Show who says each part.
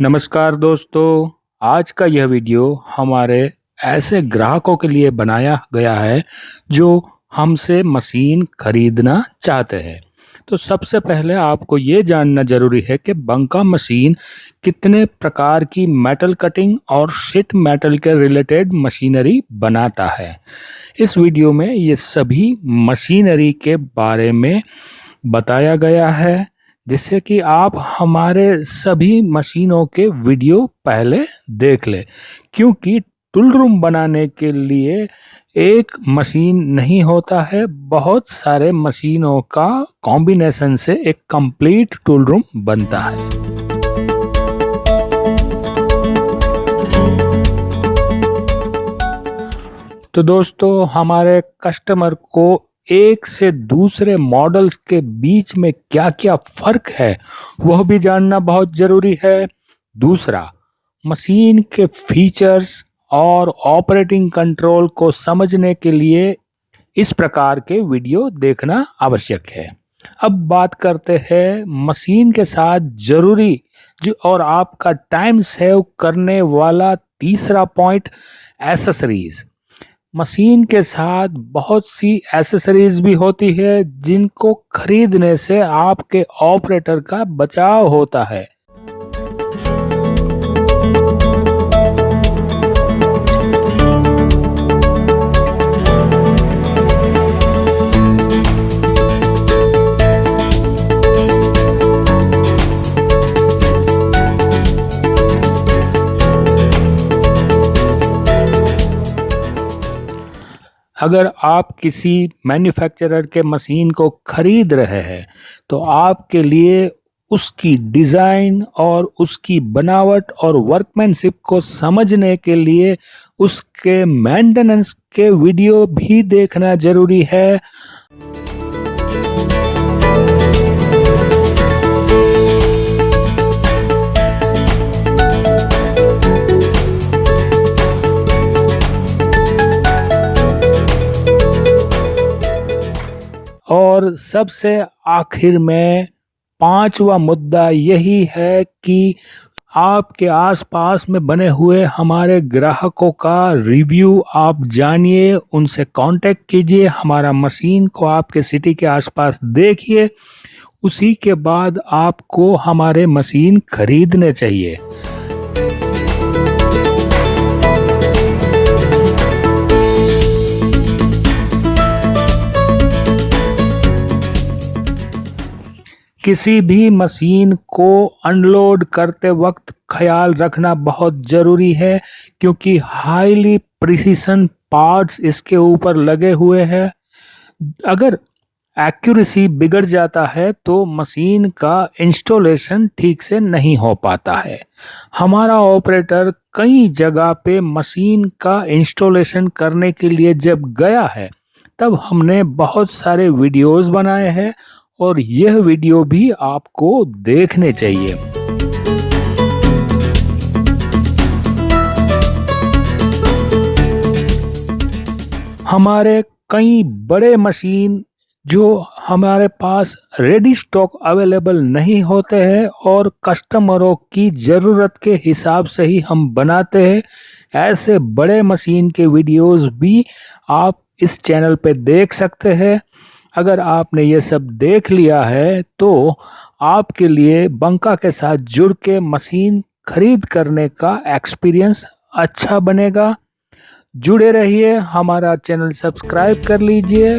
Speaker 1: नमस्कार दोस्तों, आज का यह वीडियो हमारे ऐसे ग्राहकों के लिए बनाया गया है जो हमसे मशीन खरीदना चाहते हैं। तो सबसे पहले आपको ये जानना ज़रूरी है कि बंका मशीन कितने प्रकार की मेटल कटिंग और शीट मेटल के रिलेटेड मशीनरी बनाता है। इस वीडियो में ये सभी मशीनरी के बारे में बताया गया है, जिससे कि आप हमारे सभी मशीनों के वीडियो पहले देख ले, क्योंकि टूल रूम बनाने के लिए एक मशीन नहीं होता है, बहुत सारे मशीनों का कॉम्बिनेशन से एक कंप्लीट टूल रूम बनता है। तो दोस्तों, हमारे कस्टमर को एक से दूसरे मॉडल्स के बीच में क्या क्या फर्क है वह भी जानना बहुत जरूरी है। दूसरा, मशीन के फीचर्स और ऑपरेटिंग कंट्रोल को समझने के लिए इस प्रकार के वीडियो देखना आवश्यक है। अब बात करते हैं मशीन के साथ जरूरी जो और आपका टाइम सेव करने वाला तीसरा पॉइंट, एसेसरीज। मशीन के साथ बहुत सी एसेसरीज भी होती है जिनको खरीदने से आपके ऑपरेटर का बचाव होता है। अगर आप किसी मैन्युफैक्चरर के मशीन को खरीद रहे हैं तो आपके लिए उसकी डिज़ाइन और उसकी बनावट और वर्कमैनशिप को समझने के लिए उसके मेंटेनेंस के वीडियो भी देखना ज़रूरी है। और सबसे आखिर में पांचवा मुद्दा यही है कि आपके आसपास में बने हुए हमारे ग्राहकों का रिव्यू आप जानिए, उनसे कांटेक्ट कीजिए, हमारा मशीन को आपके सिटी के आसपास देखिए, उसी के बाद आपको हमारे मशीन खरीदने चाहिए। किसी भी मशीन को अनलोड करते वक्त ख्याल रखना बहुत ज़रूरी है, क्योंकि हाईली प्रिसिशन पार्ट्स इसके ऊपर लगे हुए हैं। अगर एक्यूरेसी बिगड़ जाता है तो मशीन का इंस्टॉलेशन ठीक से नहीं हो पाता है। हमारा ऑपरेटर कई जगह पे मशीन का इंस्टॉलेशन करने के लिए जब गया है तब हमने बहुत सारे वीडियोस बनाए हैं और यह वीडियो भी आपको देखने चाहिए। हमारे कई बड़े मशीन जो हमारे पास रेडी स्टॉक अवेलेबल नहीं होते हैं और कस्टमरों की ज़रूरत के हिसाब से ही हम बनाते हैं, ऐसे बड़े मशीन के वीडियोस भी आप इस चैनल पे देख सकते हैं। अगर आपने ये सब देख लिया है तो आपके लिए बंका के साथ जुड़ के मशीन खरीद करने का एक्सपीरियंस अच्छा बनेगा। जुड़े रहिए, हमारा चैनल सब्सक्राइब कर लीजिए।